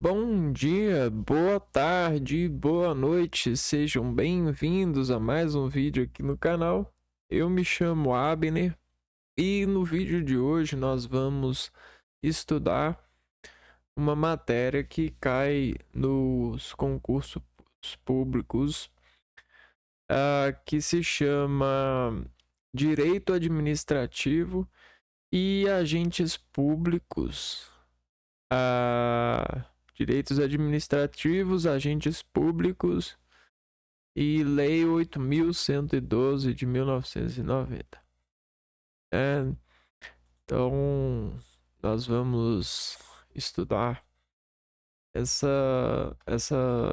Bom dia, boa tarde, boa noite, sejam bem-vindos a mais um vídeo aqui no canal. Eu me chamo Abner e no vídeo de hoje nós vamos estudar uma matéria que cai nos concursos públicos, que se chama Direito Administrativo e Agentes Públicos. Direitos administrativos, agentes públicos e Lei 8.112 de 1990. Então, nós vamos estudar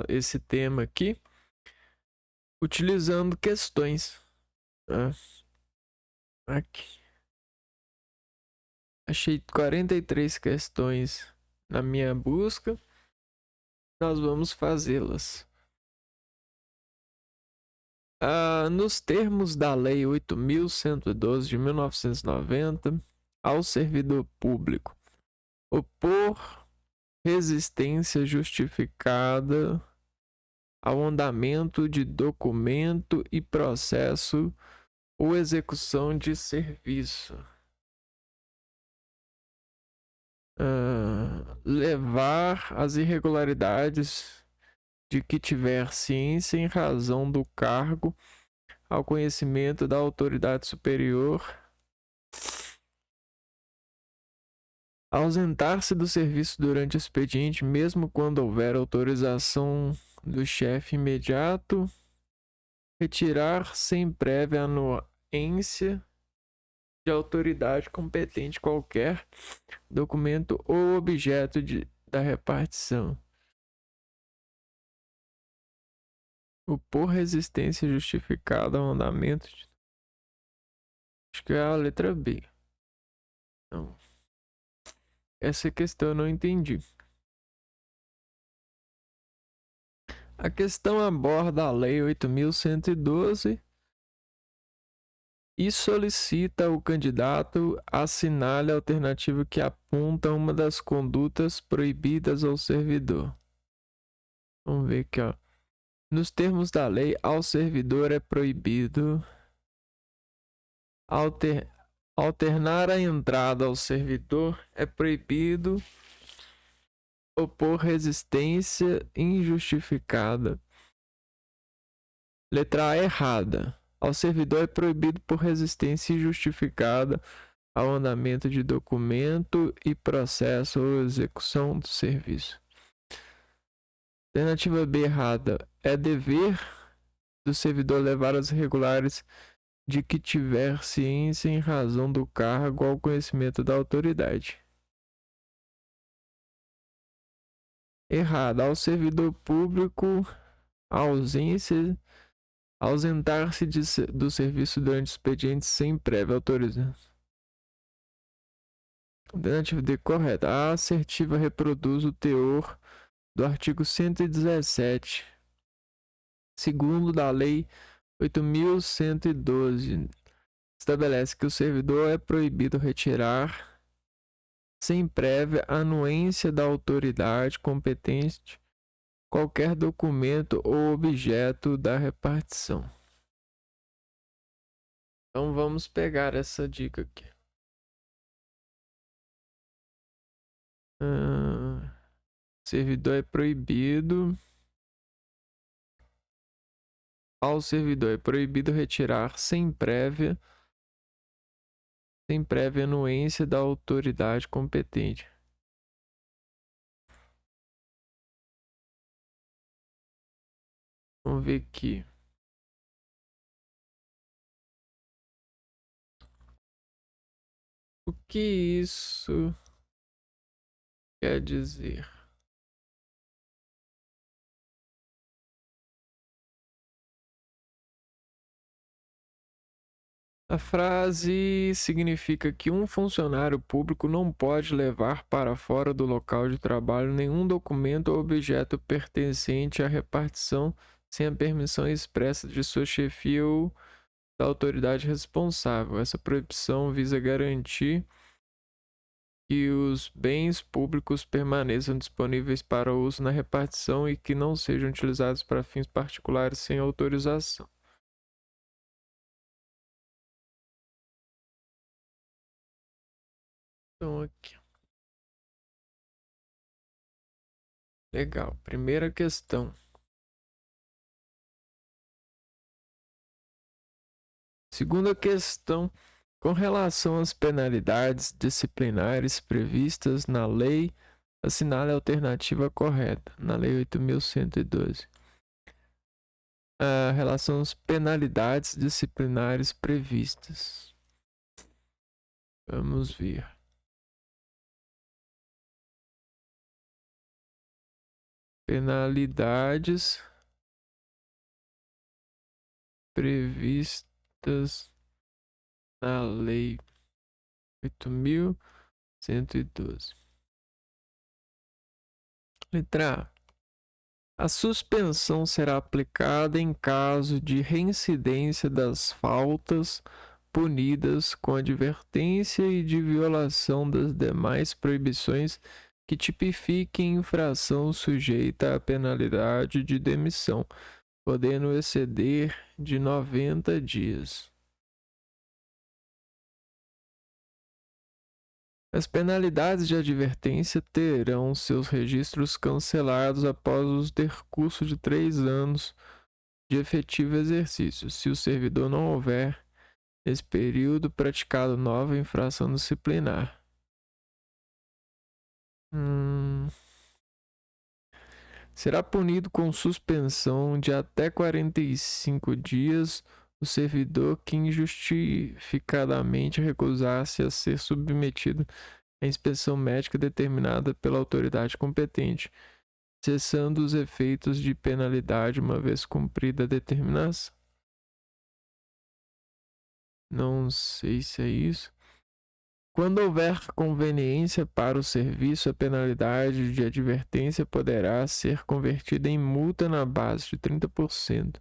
esse tema aqui utilizando questões. Aqui. Achei 43 questões na minha busca. Nós vamos fazê-las. Nos termos da Lei 8.112 de 1990, ao servidor público opor resistência justificada ao andamento de documento e processo ou execução de serviço. Levar as irregularidades de que tiver ciência em razão do cargo ao conhecimento da autoridade superior, ausentar-se do serviço durante o expediente, mesmo quando houver autorização do chefe imediato, retirar sem prévia anuência de autoridade competente qualquer documento ou objeto da repartição. Opor resistência justificada ao andamento. Acho que é a letra B. Não. Essa questão eu não entendi. A questão aborda a Lei 8.112 e solicita ao candidato assinale a alternativa que aponta uma das condutas proibidas ao servidor. Vamos ver aqui, ó. Nos termos da lei, ao servidor é proibido alternar a entrada ao servidor, é proibido opor resistência injustificada. Letra A errada. Ao servidor é proibido por resistência injustificada ao andamento de documento e processo ou execução do serviço. Alternativa B errada. É dever do servidor levar as irregulares de que tiver ciência em razão do cargo ao conhecimento da autoridade. Errada. Ao servidor público, ausentar-se do serviço durante o expediente sem prévia autorização. Alternativa D correta. A assertiva reproduz o teor do artigo 117, segundo da Lei 8.112. Estabelece que o servidor é proibido retirar, sem prévia anuência da autoridade competente, qualquer documento ou objeto da repartição. Então vamos pegar essa dica aqui. Servidor é proibido. Ao servidor é proibido retirar sem prévia anuência da autoridade competente. Vamos ver aqui. O que isso quer dizer? A frase significa que um funcionário público não pode levar para fora do local de trabalho nenhum documento ou objeto pertencente à repartição sem a permissão expressa de sua chefia ou da autoridade responsável. Essa proibição visa garantir que os bens públicos permaneçam disponíveis para uso na repartição e que não sejam utilizados para fins particulares sem autorização. Então, aqui. Legal. Primeira questão. Segunda questão. Com relação às penalidades disciplinares previstas na lei, assinale a alternativa correta, na Lei 8.112. A relação às penalidades disciplinares previstas. Vamos ver. Penalidades previstas na Lei 8.112. Letra A. A suspensão será aplicada em caso de reincidência das faltas punidas com advertência e de violação das demais proibições que tipifiquem infração sujeita à penalidade de demissão, podendo exceder de 90 dias. As penalidades de advertência terão seus registros cancelados após o decurso de 3 anos de efetivo exercício, se o servidor não houver, nesse período, praticado nova infração disciplinar. Será punido com suspensão de até 45 dias o servidor que injustificadamente recusar-se a ser submetido à inspeção médica determinada pela autoridade competente, cessando os efeitos de penalidade uma vez cumprida a determinação. Não sei se é isso. Quando houver conveniência para o serviço, a penalidade de advertência poderá ser convertida em multa na base de 30%.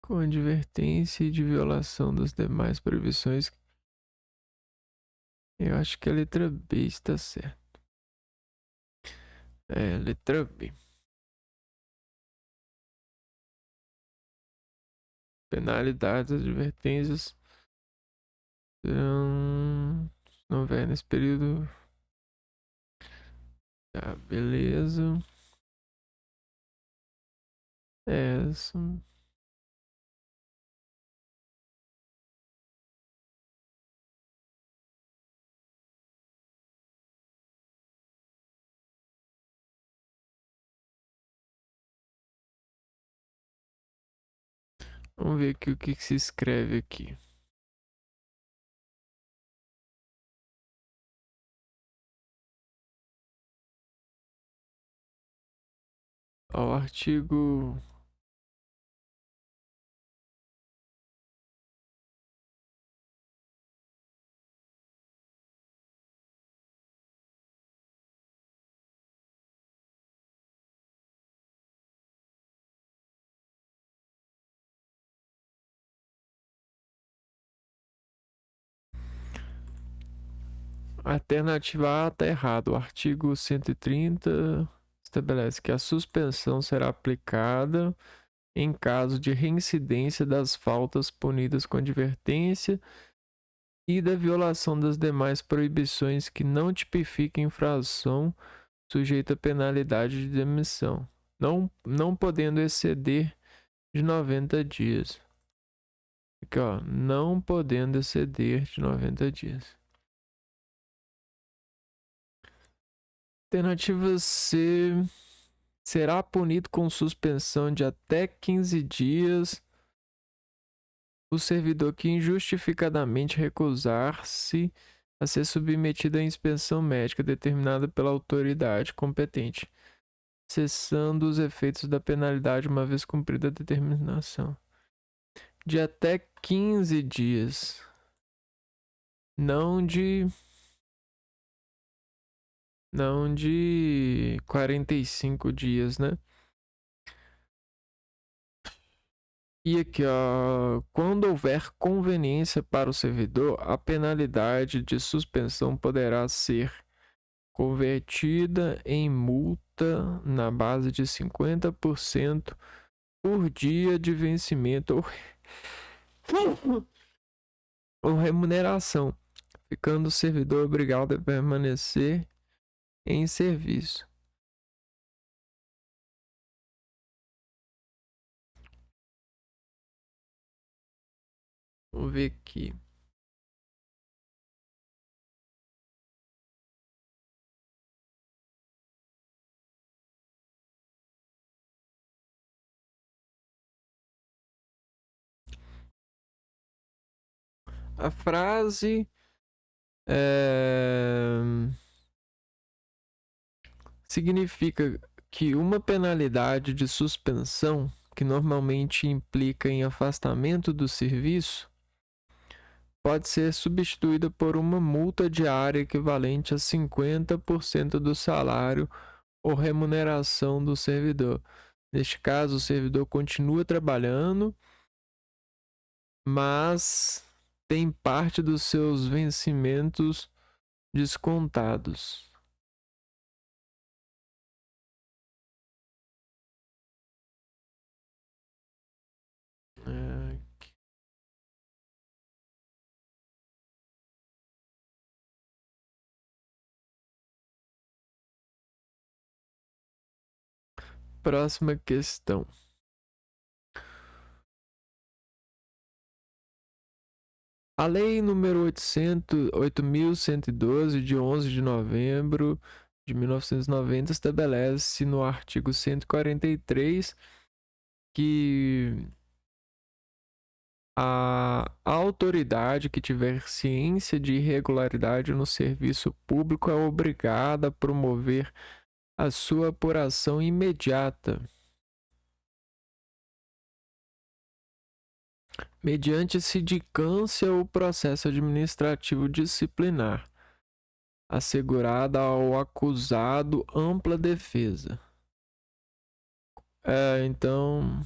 Com advertência e de violação das demais proibições. Eu acho que a letra B está certa. É, letra B. Penalidades, advertências serão... Não houver nesse período. Tá, beleza. Essa. Vamos ver aqui o que se escreve aqui. Ó, o artigo... A alternativa A está errado. O artigo 130 estabelece que a suspensão será aplicada em caso de reincidência das faltas punidas com advertência e da violação das demais proibições que não tipifiquem infração sujeita a penalidade de demissão, não podendo exceder de 90 dias. Aqui, ó, não podendo exceder de 90 dias. Alternativa C. Será punido com suspensão de até 15 dias o servidor que injustificadamente recusar-se a ser submetido à inspeção médica determinada pela autoridade competente, cessando os efeitos da penalidade uma vez cumprida a determinação. De até 15 dias. Não de 45 dias, né? E aqui, ó, quando houver conveniência para o servidor, a penalidade de suspensão poderá ser convertida em multa na base de 50% por dia de vencimento ou remuneração, ficando o servidor obrigado a permanecer em serviço. Vamos ver aqui. A frase significa que uma penalidade de suspensão, que normalmente implica em afastamento do serviço, pode ser substituída por uma multa diária equivalente a 50% do salário ou remuneração do servidor. Neste caso, o servidor continua trabalhando, mas tem parte dos seus vencimentos descontados. Próxima questão. A Lei número 8.112, de 11 de novembro de 1990, estabelece no artigo 143 que a autoridade que tiver ciência de irregularidade no serviço público é obrigada a promover a sua apuração imediata, mediante sindicância ou processo administrativo disciplinar, assegurada ao acusado ampla defesa. Então,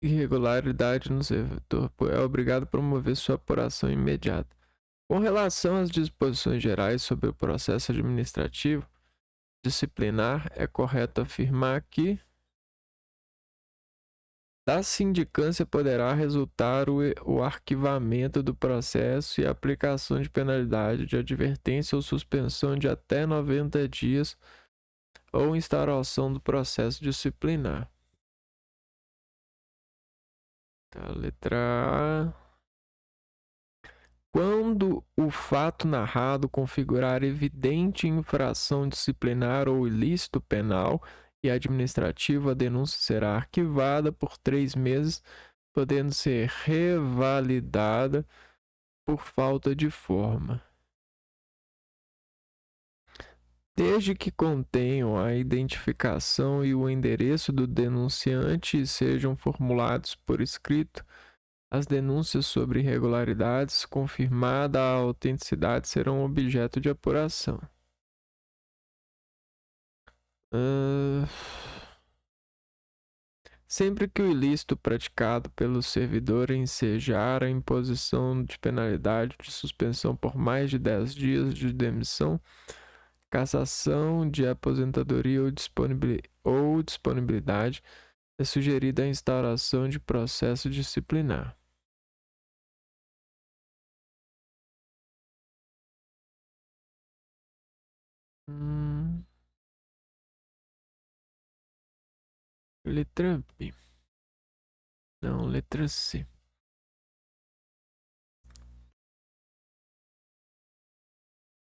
irregularidade no servidor é obrigado a promover sua apuração imediata. Com relação às disposições gerais sobre o processo administrativo disciplinar, é correto afirmar que da sindicância poderá resultar o arquivamento do processo e a aplicação de penalidade de advertência ou suspensão de até 90 dias ou instauração do processo disciplinar. Tá, letra A. Quando o fato narrado configurar evidente infração disciplinar ou ilícito penal e administrativo, a denúncia será arquivada por 3 meses, podendo ser revalidada por falta de forma. Desde que contenham a identificação e o endereço do denunciante e sejam formulados por escrito, as denúncias sobre irregularidades, confirmada a autenticidade, serão objeto de apuração. Sempre que o ilícito praticado pelo servidor ensejar a imposição de penalidade de suspensão por mais de 10 dias de demissão, cassação de aposentadoria ou disponibilidade, é sugerida a instauração de processo disciplinar. Letra B. Não, letra C.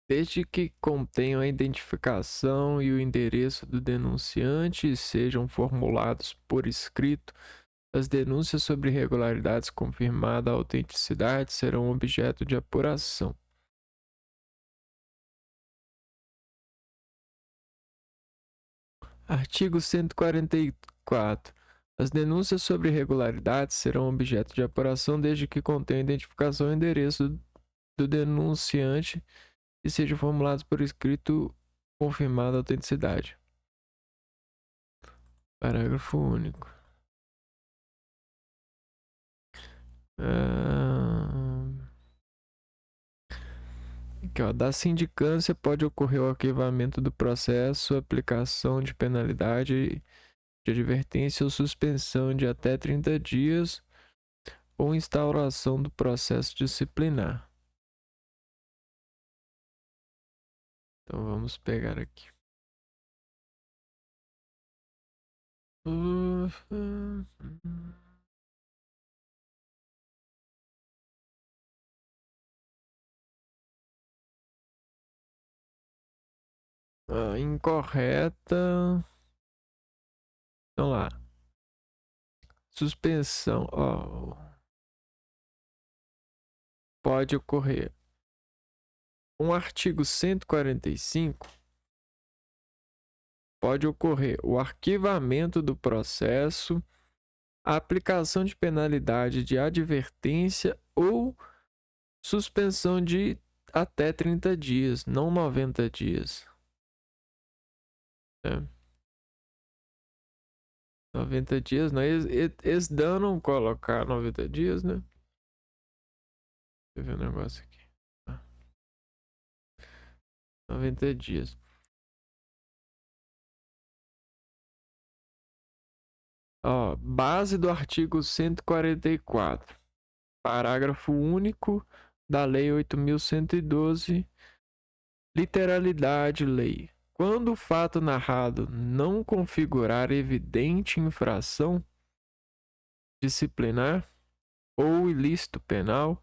Desde que contenham a identificação e o endereço do denunciante e sejam formulados por escrito, as denúncias sobre irregularidades confirmada a autenticidade serão objeto de apuração. Artigo 144. As denúncias sobre irregularidades serão objeto de apuração desde que contenham identificação e endereço do denunciante e sejam formulados por escrito confirmada a autenticidade. Parágrafo único. Aqui, ó, da sindicância pode ocorrer o arquivamento do processo, aplicação de penalidade de advertência ou suspensão de até 30 dias ou instauração do processo disciplinar. Então vamos pegar aqui. Incorreta. Vamos lá. Suspensão. Pode ocorrer. Um artigo 145 pode ocorrer o arquivamento do processo, a aplicação de penalidade de advertência ou suspensão de até 30 dias, não 90 dias. 90 dias, não. Eles dão colocar 90 dias, né? Deixa eu ver um negócio aqui. 90 dias. Ó, base do artigo 144. Parágrafo único da Lei 8.112. Literalidade, lei. Quando o fato narrado não configurar evidente infração disciplinar ou ilícito penal,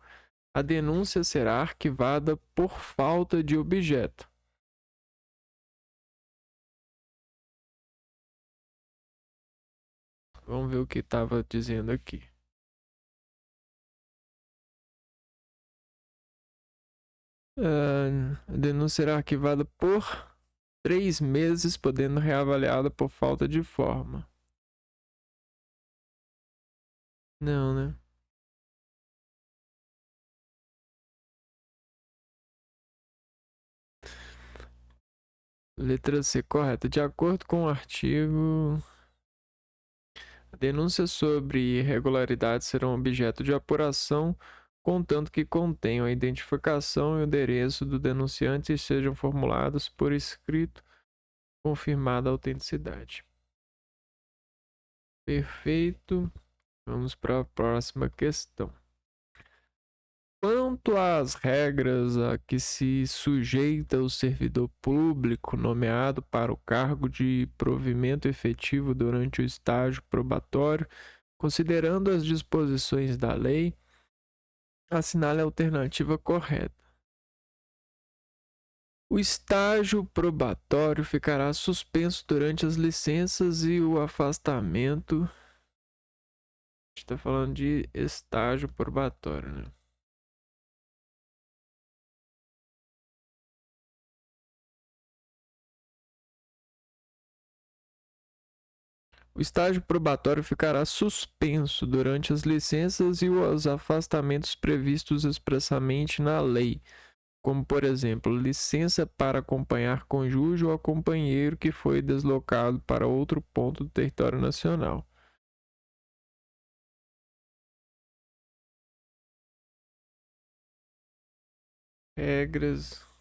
a denúncia será arquivada por falta de objeto. Vamos ver o que estava dizendo aqui. A denúncia será arquivada por 3 meses, podendo reavaliada por falta de forma. Não, né? Letra C, correta. De acordo com o artigo, denúncias sobre irregularidades serão objeto de apuração, contanto que contenham a identificação e o endereço do denunciante e sejam formulados por escrito, confirmada a autenticidade. Perfeito. Vamos para a próxima questão. Quanto às regras a que se sujeita o servidor público nomeado para o cargo de provimento efetivo durante o estágio probatório, considerando as disposições da lei, assinale a alternativa correta. O estágio probatório ficará suspenso durante as licenças e o afastamento. A gente está falando de estágio probatório, né? O estágio probatório ficará suspenso durante as licenças e os afastamentos previstos expressamente na lei, como, por exemplo, licença para acompanhar cônjuge ou companheiro que foi deslocado para outro ponto do território nacional. Regras.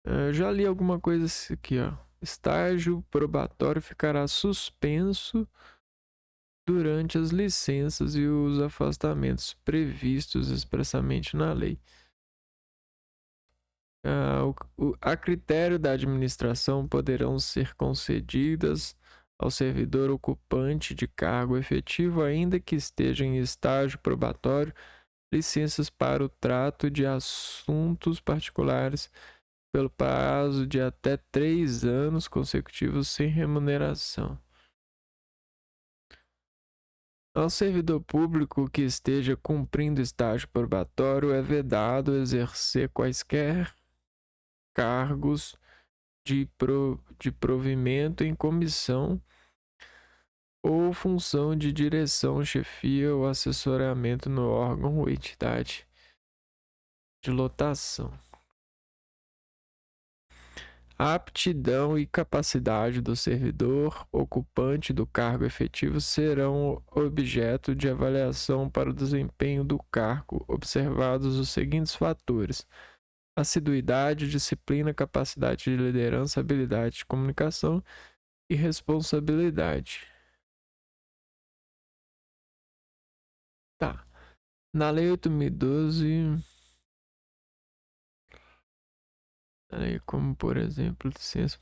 Eu já li alguma coisa aqui, ó. Estágio probatório ficará suspenso durante as licenças e os afastamentos previstos expressamente na lei. A critério da administração poderão ser concedidas ao servidor ocupante de cargo efetivo, ainda que esteja em estágio probatório, licenças para o trato de assuntos particulares pelo prazo de até 3 anos consecutivos sem remuneração. Ao servidor público que esteja cumprindo estágio probatório é vedado exercer quaisquer cargos de provimento em comissão ou função de direção, chefia ou assessoramento no órgão ou entidade de lotação. A aptidão e capacidade do servidor ocupante do cargo efetivo serão objeto de avaliação para o desempenho do cargo, observados os seguintes fatores: assiduidade, disciplina, capacidade de liderança, habilidade de comunicação e responsabilidade. Tá. Na Lei 8.012, como por exemplo, licença.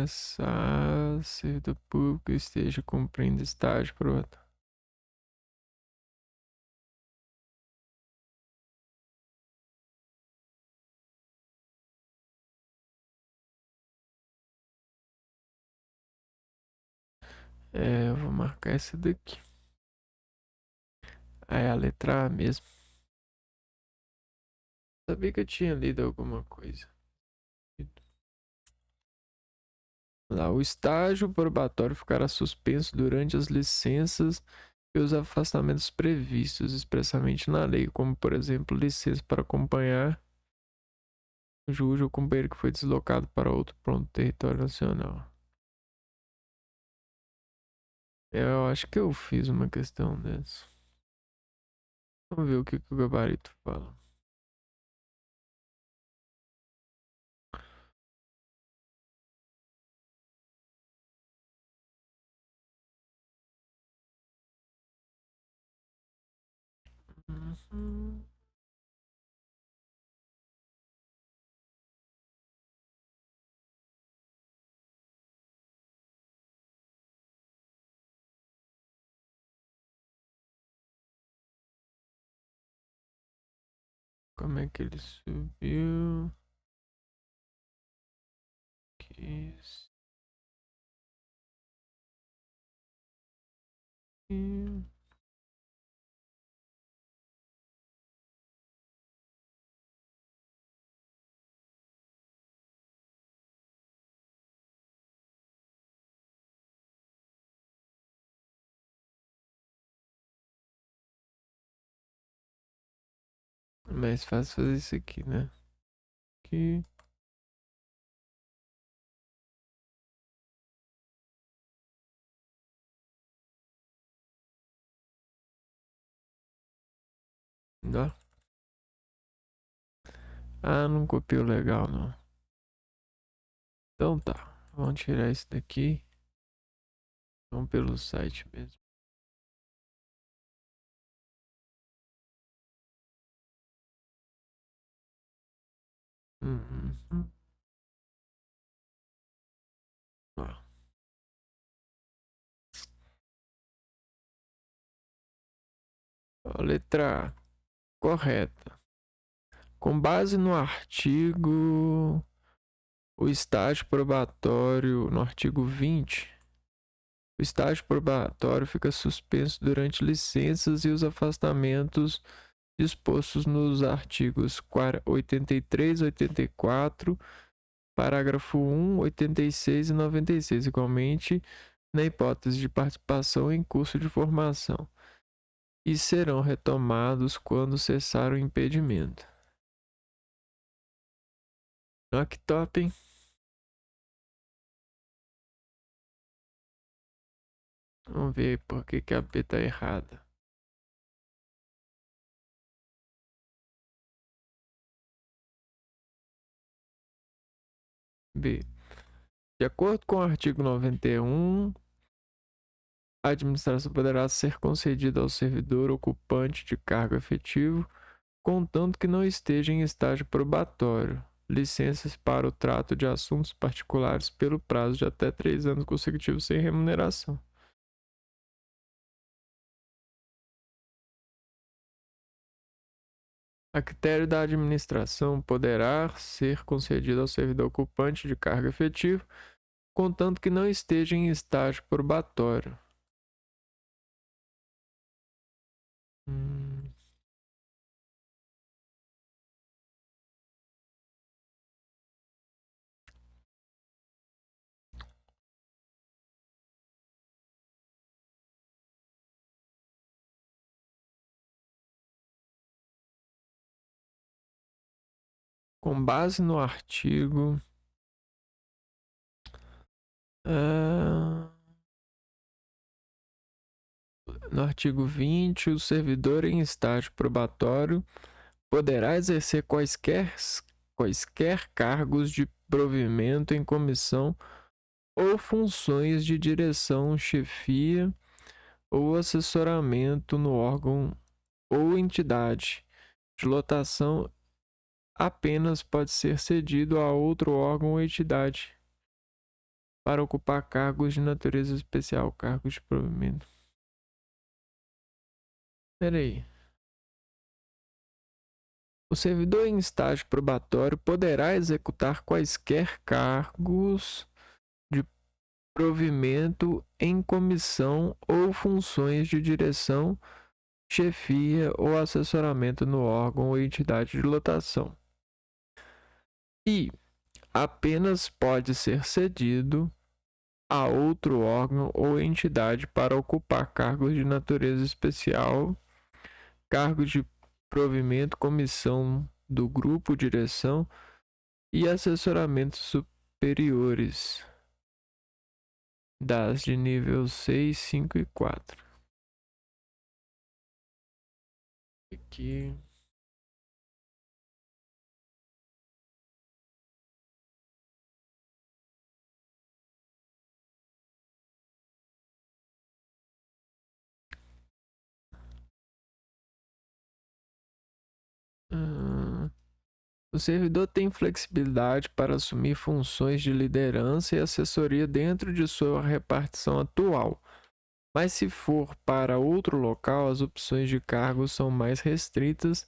Essa servidor público esteja cumprindo estágio pronto. Eu vou marcar essa daqui. É a letra A mesmo. Sabia que eu tinha lido alguma coisa. Lá, o estágio probatório ficará suspenso durante as licenças e os afastamentos previstos expressamente na lei, como, por exemplo, licença para acompanhar o juiz ou companheiro que foi deslocado para outro ponto do território nacional. Eu acho que eu fiz uma questão dessa. Vamos ver o que o gabarito fala. Uhum. Como é que ele subiu? Que isso. É mais fácil fazer isso aqui, né? Aqui. Ó. Ah, não copiou legal, não. Então tá. Vamos tirar isso daqui. Vamos pelo site mesmo. Uhum. Ó. Ó, letra A. Correta. Com base no artigo. O estágio probatório. No artigo 20. O estágio probatório fica suspenso durante licenças e os afastamentos dispostos nos artigos 83, 84, parágrafo 1, 86 e 96, igualmente na hipótese de participação em curso de formação, e serão retomados quando cessar o impedimento. Olha que top, hein? Vamos ver por que a B tá errada. B. De acordo com o artigo 91, a administração poderá ser concedida ao servidor ocupante de cargo efetivo, contanto que não esteja em estágio probatório, licenças para o trato de assuntos particulares pelo prazo de até 3 anos consecutivos sem remuneração. A critério da administração, poderá ser concedido ao servidor ocupante de cargo efetivo, contanto que não esteja em estágio probatório. Hum, Com base no artigo no artigo 20, o servidor em estágio probatório poderá exercer quaisquer cargos de provimento em comissão ou funções de direção, chefia ou assessoramento no órgão ou entidade de lotação. Apenas pode ser cedido a outro órgão ou entidade para ocupar cargos de natureza especial, cargos de provimento. Peraí. O servidor em estágio probatório poderá executar quaisquer cargos de provimento em comissão ou funções de direção, chefia ou assessoramento no órgão ou entidade de lotação. E apenas pode ser cedido a outro órgão ou entidade para ocupar cargos de natureza especial, cargos de provimento, comissão do grupo, direção e assessoramentos superiores das de nível 6, 5 e 4. Aqui. O servidor tem flexibilidade para assumir funções de liderança e assessoria dentro de sua repartição atual. Mas se for para outro local, as opções de cargos são mais restritas,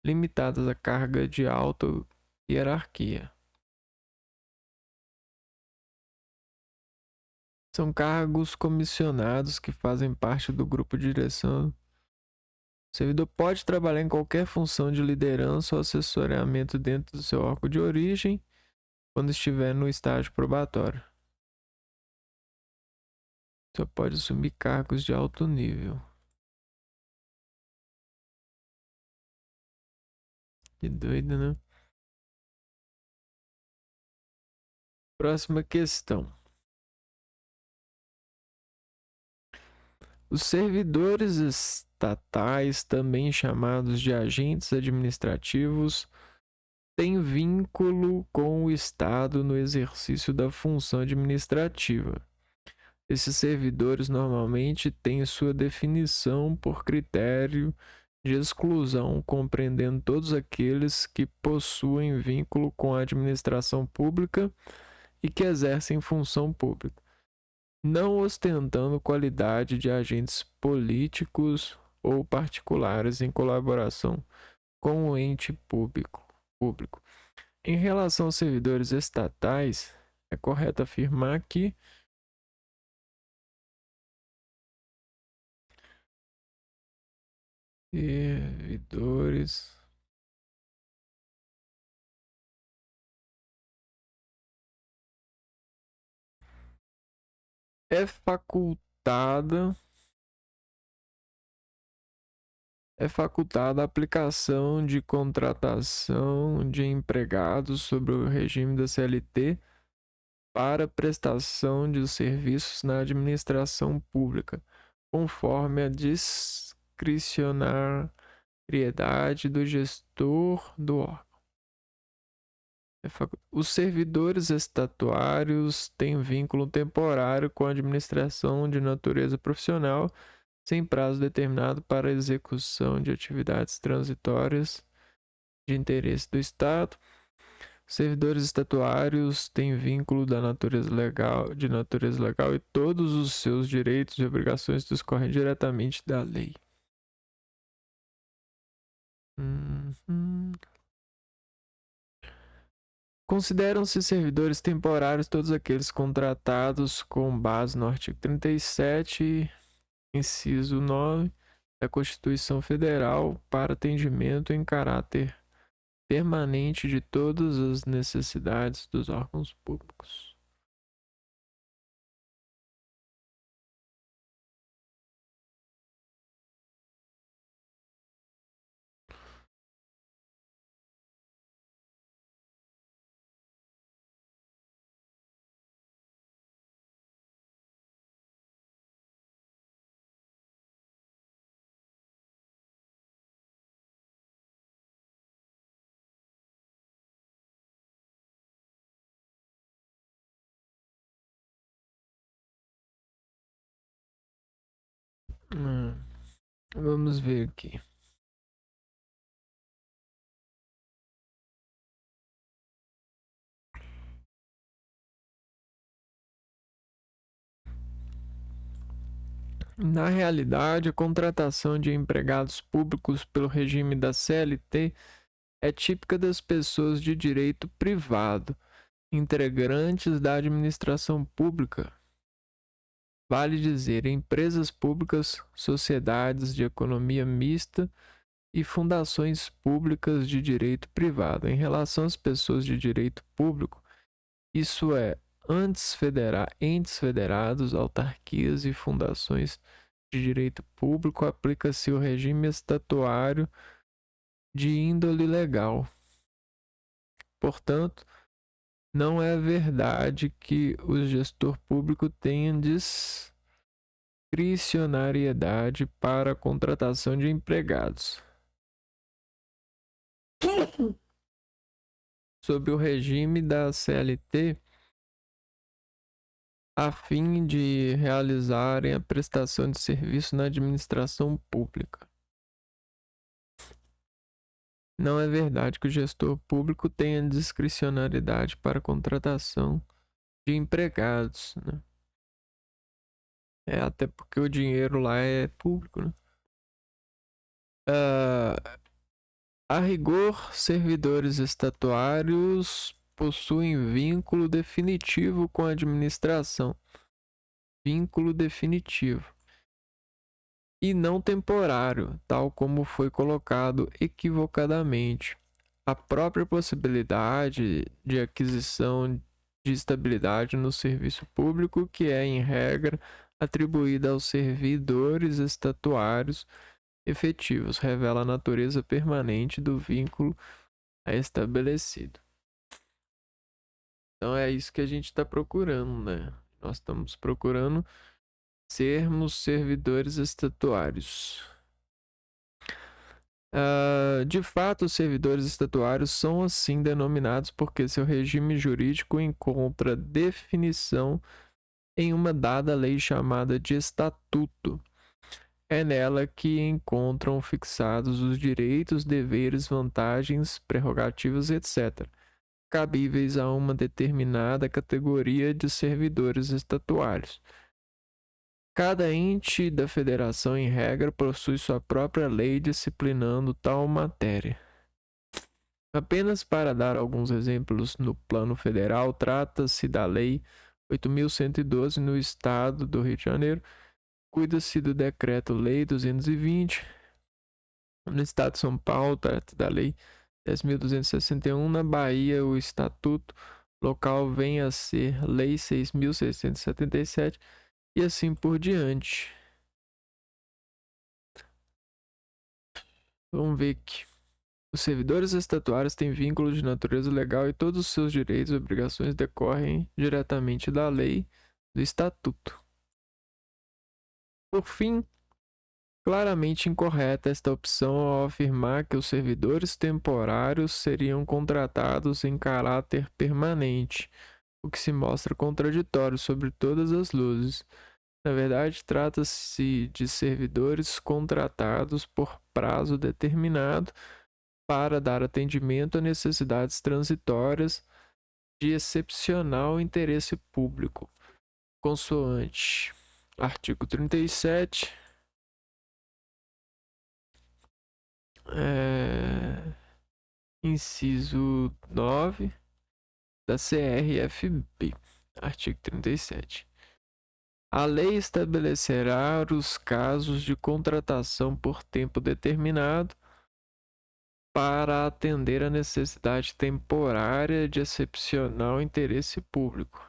limitadas à carga de alta hierarquia. São cargos comissionados que fazem parte do grupo de direção. O servidor pode trabalhar em qualquer função de liderança ou assessoramento dentro do seu órgão de origem quando estiver no estágio probatório. Só pode assumir cargos de alto nível. Que doido, né? Próxima questão. Os servidores estatais, também chamados de agentes administrativos, têm vínculo com o Estado no exercício da função administrativa. Esses servidores normalmente têm sua definição por critério de exclusão, compreendendo todos aqueles que possuem vínculo com a administração pública e que exercem função pública, não ostentando qualidade de agentes políticos ou particulares em colaboração com o ente público. Em relação aos servidores estatais, é correto afirmar que servidores é facultada a aplicação de contratação de empregados sobre o regime da CLT para prestação de serviços na administração pública, conforme a discricionariedade do gestor do órgão. Os servidores estatuários têm vínculo temporário com a administração de natureza profissional, sem prazo determinado para a execução de atividades transitórias de interesse do Estado. Os servidores estatuários têm vínculo de natureza legal e todos os seus direitos e obrigações discorrem diretamente da lei. Consideram-se servidores temporários todos aqueles contratados com base no artigo 37, inciso 9 da Constituição Federal para atendimento em caráter permanente de todas as necessidades dos órgãos públicos. Vamos ver aqui. Na realidade, a contratação de empregados públicos pelo regime da CLT é típica das pessoas de direito privado, integrantes da administração pública. Vale dizer, empresas públicas, sociedades de economia mista e fundações públicas de direito privado. Em relação às pessoas de direito público, isso é, entes federados, autarquias e fundações de direito público, aplica-se o regime estatuário de índole legal. Portanto, não é verdade que o gestor público tenha discricionariedade para a contratação de empregados. Sob o regime da CLT, a fim de realizarem a prestação de serviço na administração pública. Não é verdade que o gestor público tenha discricionariedade para a contratação de empregados, né? Até porque o dinheiro lá é público, né? A rigor, servidores estatuários possuem vínculo definitivo com a administração. Vínculo definitivo. E não temporário, tal como foi colocado equivocadamente. A própria possibilidade de aquisição de estabilidade no serviço público, que é, em regra, atribuída aos servidores estatuários efetivos, revela a natureza permanente do vínculo estabelecido. Então é isso que a gente está procurando, né? Nós estamos procurando sermos servidores estatuários. De fato, os servidores estatuários são assim denominados porque seu regime jurídico encontra definição em uma dada lei chamada de estatuto. É nela que encontram fixados os direitos, deveres, vantagens, prerrogativas, etc., cabíveis a uma determinada categoria de servidores estatuários. Cada ente da federação, em regra, possui sua própria lei disciplinando tal matéria. Apenas para dar alguns exemplos no plano federal, trata-se da Lei 8.112 no estado do Rio de Janeiro, cuida-se do Decreto-Lei 220, no estado de São Paulo, trata da Lei 10.261, na Bahia, o estatuto local vem a ser Lei 6.677 e assim por diante. Vamos ver aqui. Os servidores estatuários têm vínculo de natureza legal e todos os seus direitos e obrigações decorrem diretamente da lei do estatuto. Por fim, claramente incorreta esta opção ao afirmar que os servidores temporários seriam contratados em caráter permanente, o que se mostra contraditório sobre todas as luzes. Na verdade, trata-se de servidores contratados por prazo determinado para dar atendimento a necessidades transitórias de excepcional interesse público, consoante artigo 37, inciso 9 da CRFB, artigo 37. A lei estabelecerá os casos de contratação por tempo determinado para atender a necessidade temporária de excepcional interesse público.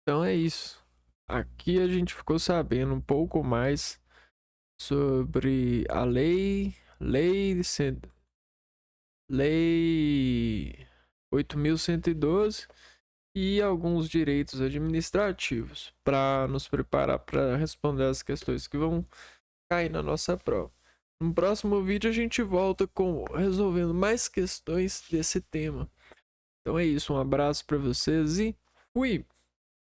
Então é isso. Aqui a gente ficou sabendo um pouco mais sobre a lei 8.112 e alguns direitos administrativos para nos preparar para responder as questões que vão cair na nossa prova. No próximo vídeo a gente volta com resolvendo mais questões desse tema. Então é isso, um abraço para vocês e fui!